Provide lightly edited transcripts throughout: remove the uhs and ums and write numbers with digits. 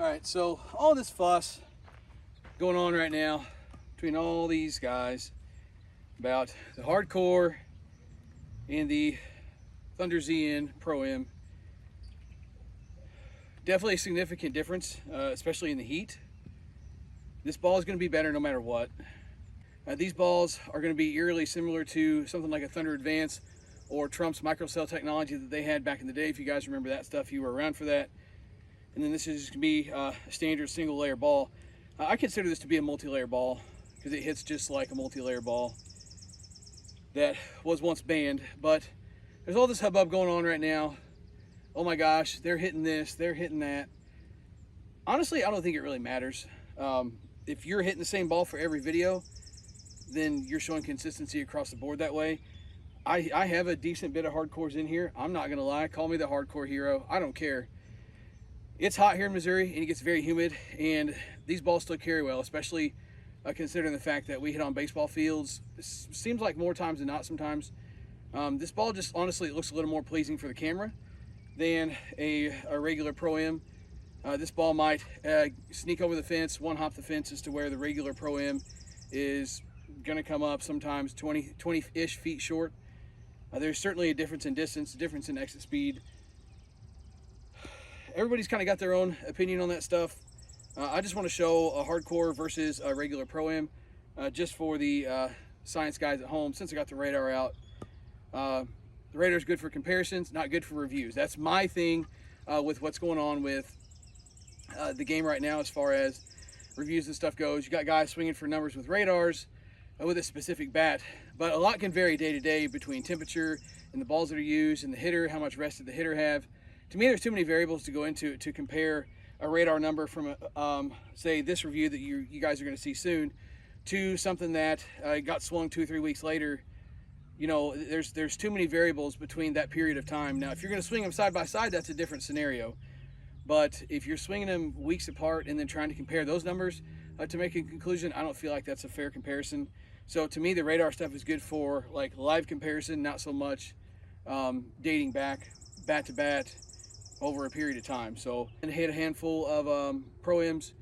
All right, so all this fuss going on right now between all these guys about the Hardcore and the Thunder ZN Pro-M. Definitely a significant difference, especially in the heat. This ball is going to be better no matter what. These balls are going to be eerily similar to something like a Thunder Advance or Trump's microcell technology that they had back in the day. If you guys remember that stuff, you were around for that. And then this is going to be a standard single layer ball. I consider this to be a multi-layer ball because it hits just like a multi-layer ball that was once banned. But there's all this hubbub going on right now. Oh my gosh, they're hitting this, they're hitting that. Honestly, I don't think it really matters. If you're hitting the same ball for every video, then you're showing consistency across the board that way. I have a decent bit of hardcores in here. I'm not gonna lie, call me the hardcore hero. I don't care. It's hot here in Missouri and it gets very humid, and these balls still carry well, especially considering the fact that we hit on baseball fields. It seems like more times than not sometimes. This ball just honestly, it looks a little more pleasing for the camera than a regular Pro-M. This ball might sneak over the fence, one hop the fence, as to where the regular Pro-M is gonna come up sometimes 20-ish feet short. There's certainly a difference in distance, a difference in exit speed. Everybody's kind of got their own opinion on that stuff. I just want to show a hardcore versus a regular Pro-M, just for the science guys at home, since I got the radar out. The radar is good for comparisons, not good for reviews. That's my thing with what's going on with the game right now as far as reviews and stuff goes. You got guys swinging for numbers with radars with a specific bat, but a lot can vary day to day between temperature and the balls that are used and the hitter, how much rest did the hitter have. To me, there's too many variables to go into to compare a radar number from say this review that you guys are going to see soon to something that got swung 2 or 3 weeks later. You know, there's too many variables between that period of time. Now, if you're going to swing them side by side, that's a different scenario. But if you're swinging them weeks apart and then trying to compare those numbers to make a conclusion, I don't feel like that's a fair comparison. So to me, the radar stuff is good for like live comparison, not so much dating back bat to bat over a period of time. So I hit a handful of Pro-Ms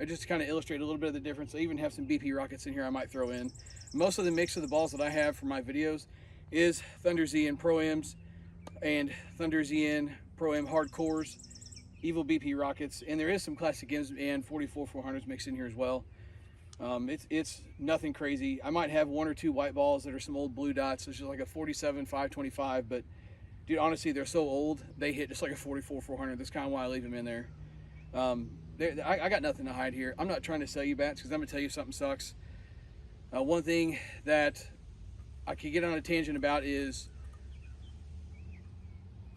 just to kind of illustrate a little bit of the difference. I even have some BP rockets in here I might throw in. Most of the mix of the balls that I have for my videos is Thunder ZN Pro-Ms and Thunder ZN Pro-M Hardcores, Evil BP rockets, and there is some Classic M's and 44-400s mixed in here as well. It's nothing crazy. I might have 1 or 2 white balls that are some old blue dots. It's just like a 47-525, but dude, honestly, they're so old, they hit just like a 44-400. That's kind of why I leave them in there. I got nothing to hide here. I'm not trying to sell you bats because I'm going to tell you something sucks. One thing that I could get on a tangent about is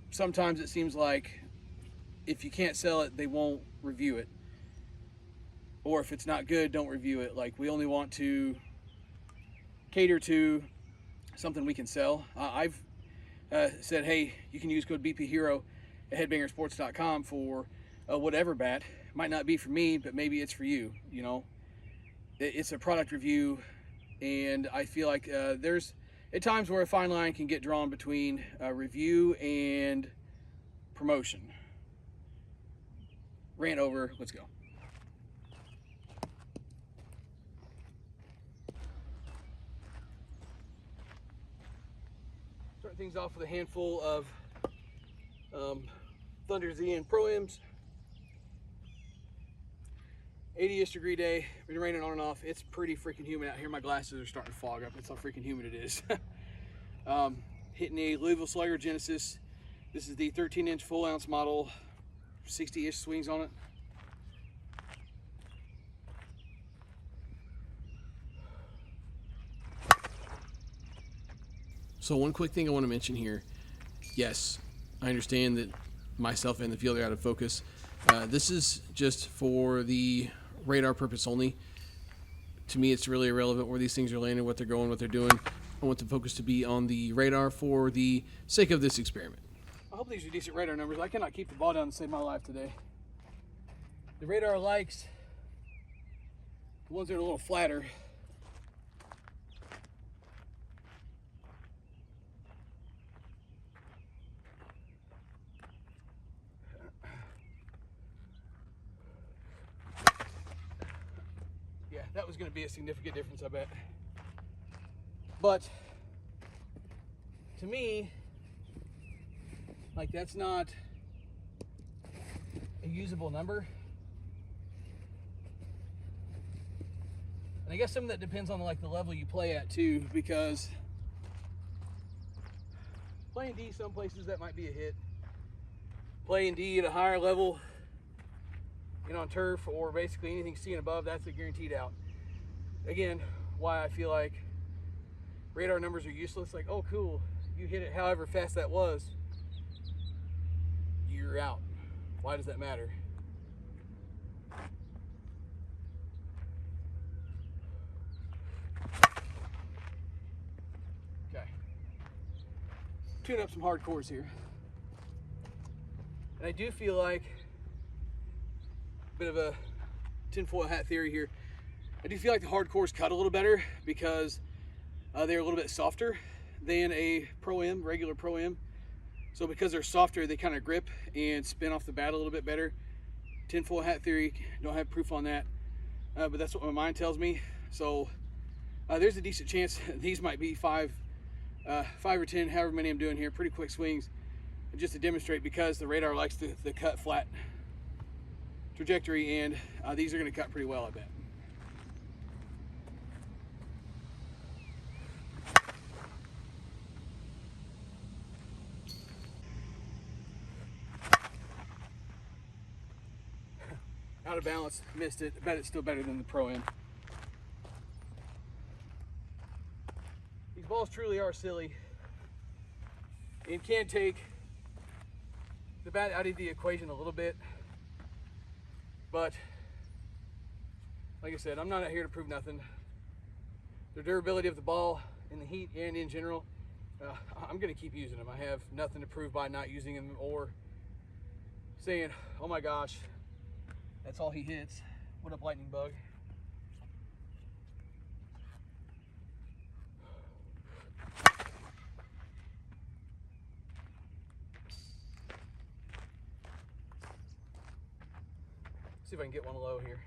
sometimes it seems like if you can't sell it, they won't review it. Or if it's not good, don't review it. Like, we only want to cater to something we can sell. I've said, hey, you can use code BPHero at headbangersports.com for whatever bat. Might not be for me, but maybe it's for you. You know, it's a product review, and I feel like there's at times where a fine line can get drawn between review and promotion. Rant over, let's go. Start things off with a handful of Thunder ZN Pro-Ms. 80-ish degree day, been raining on and off. It's pretty freaking humid out here. My glasses are starting to fog up. That's how freaking humid it is. Hitting a Louisville Slugger Genesis. This is the 13-inch full ounce model, 60-ish swings on it. So one quick thing I want to mention here. Yes, I understand that myself and the field are out of focus. This is just for the radar purpose only. To me, it's really irrelevant where these things are landing, what they're going, what they're doing. I want the focus to be on the radar for the sake of this experiment. I hope these are decent radar numbers. I cannot keep the ball down to save my life today. The radar likes the ones that are a little flatter. is going to be a significant difference, I bet. But to me, like, that's not a usable number. And I guess some of that depends on like the level you play at too, because playing D some places that might be a hit. Playing D at a higher level, you know, on turf or basically anything C and above, that's a guaranteed out. Again, why I feel like radar numbers are useless. Like, oh cool, you hit it however fast that was, you're out. Why does that matter? Okay. Tune up some hardcores here. And I do feel like a bit of a tinfoil hat theory here. I do feel like the hardcores cut a little better because they're a little bit softer than a Pro-M, regular Pro-M. So because they're softer, they kind of grip and spin off the bat a little bit better. Tinfoil hat theory, don't have proof on that, but that's what my mind tells me. So there's a decent chance these might be 5 or 10, however many I'm doing here, pretty quick swings, just to demonstrate, because the radar likes the cut flat trajectory, and these are going to cut pretty well, I bet. Out of balance, missed it. I bet it's still better than the Pro-M. These balls truly are silly and can take the bat out of the equation a little bit. But like I said, I'm not out here to prove nothing. The durability of the ball in the heat and in general, I'm going to keep using them. I have nothing to prove by not using them or saying, oh my gosh, that's all he hits. What up, lightning bug? See if I can get one low here.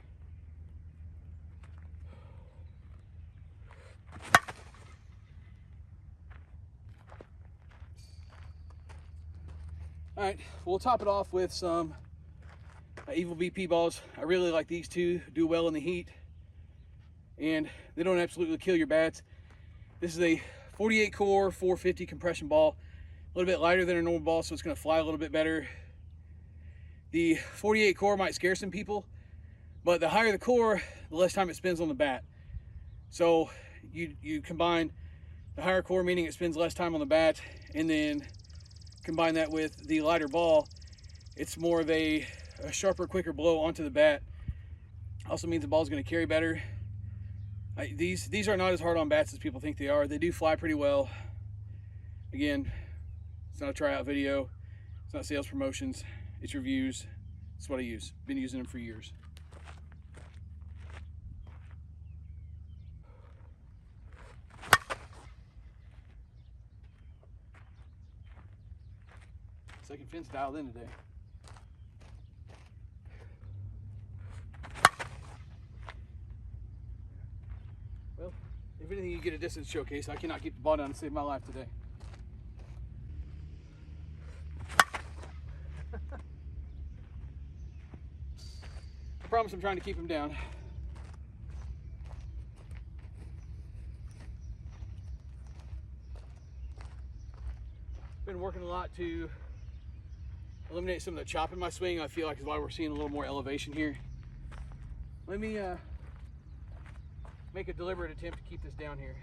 All right, we'll top it off with some Evil BP balls. I really like these two, do well in the heat, and they don't absolutely kill your bats. This is a 48 core 450 compression ball, a little bit lighter than a normal ball, so it's going to fly a little bit better. The 48 core might scare some people, but the higher the core, the less time it spends on the bat. So you combine the higher core, meaning it spends less time on the bat, and then combine that with the lighter ball, it's more of a sharper, quicker blow onto the bat. Also means the ball's going to carry better. These are not as hard on bats as people think they are. They do fly pretty well. Again, it's not a tryout video. It's not sales promotions. It's reviews. It's what I use. Been using them for years. Second fence dialed in today. Well, if anything, you get a distance showcase. I cannot keep the ball down to save my life today. I promise I'm trying to keep him down. Been working a lot to eliminate some of the chop in my swing. I feel like is why we're seeing a little more elevation here. Let me make a deliberate attempt to keep this down here.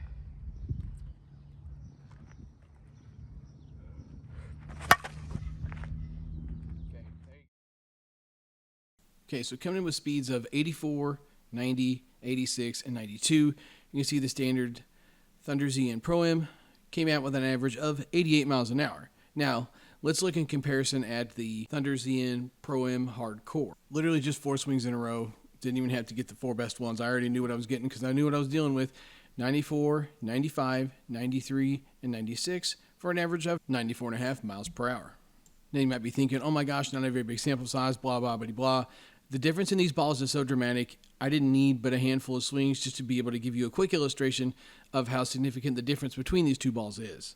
Okay, so coming in with speeds of 84, 90, 86, and 92. You can see the standard Thunder ZN Pro-M came out with an average of 88 miles an hour. Now, let's look in comparison at the Thunder ZN Pro-M Hardcore. Literally just 4 swings in a row. Didn't even have to get the 4 best ones. I already knew what I was getting because I knew what I was dealing with. 94, 95, 93, and 96 for an average of 94.5 miles per hour. Now you might be thinking, oh my gosh, not a very big sample size, blah, blah, blah, blah. The difference in these balls is so dramatic, I didn't need but a handful of swings just to be able to give you a quick illustration of how significant the difference between these two balls is.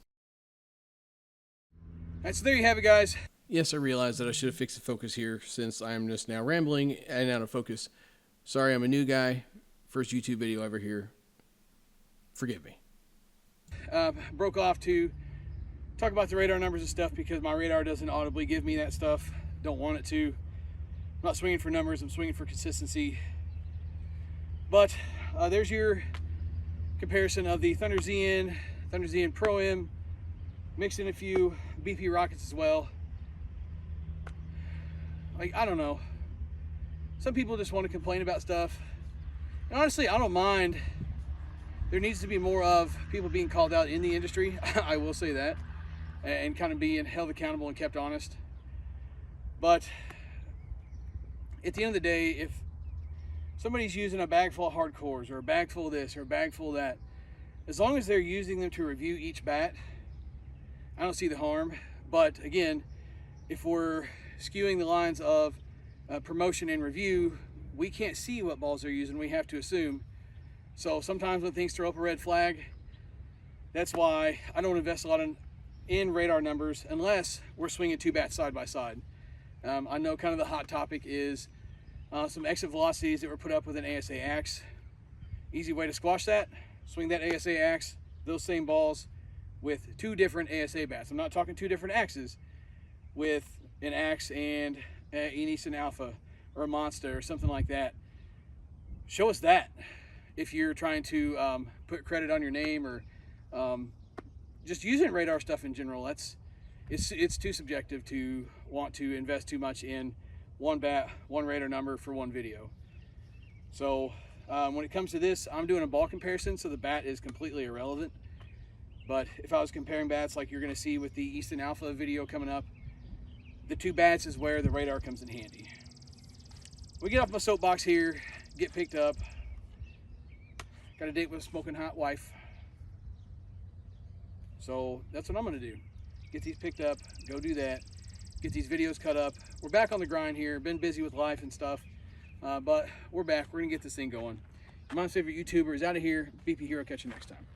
Alright, so there you have it, guys. Yes, I realize that I should have fixed the focus here since I am just now rambling and out of focus. Sorry, I'm a new guy. First YouTube video ever here. Forgive me. Broke off to talk about the radar numbers and stuff because my radar doesn't audibly give me that stuff. Don't want it to. I'm not swinging for numbers, I'm swinging for consistency. But there's your comparison of the Thunder ZN Pro-M, mixed in a few BP rockets as well. Like, I don't know. Some people just want to complain about stuff. And honestly, I don't mind. There needs to be more of people being called out in the industry. I will say that. And kind of being held accountable and kept honest. But at the end of the day, if somebody's using a bag full of hardcores or a bag full of this or a bag full of that, as long as they're using them to review each bat, I don't see the harm. But again, if we're skewing the lines of promotion and review, we can't see what balls they're using. We have to assume. So sometimes when things throw up a red flag, that's why I don't invest a lot in radar numbers unless we're swinging two bats side by side. I know kind of the hot topic is some exit velocities that were put up with an ASA axe. Easy way to squash that: swing that ASA axe, those same balls, with two different ASA bats. I'm not talking two different axes, with an axe and an Easton Alpha or a Monster or something like that. Show us that if you're trying to put credit on your name, or just using radar stuff in general. It's too subjective to want to invest too much in one bat, one radar number for one video. So when it comes to this, I'm doing a ball comparison, so the bat is completely irrelevant. But if I was comparing bats like you're going to see with the Easton Alpha video coming up, the two bats is where the radar comes in handy. We get off my soapbox here, get picked up. Got a date with a smoking hot wife. So that's what I'm going to do. Get these picked up, go do that, get these videos cut up. We're back on the grind here, been busy with life and stuff, but we're back. We're going to get this thing going. My favorite YouTuber is out of here. BP Hero, catch you next time.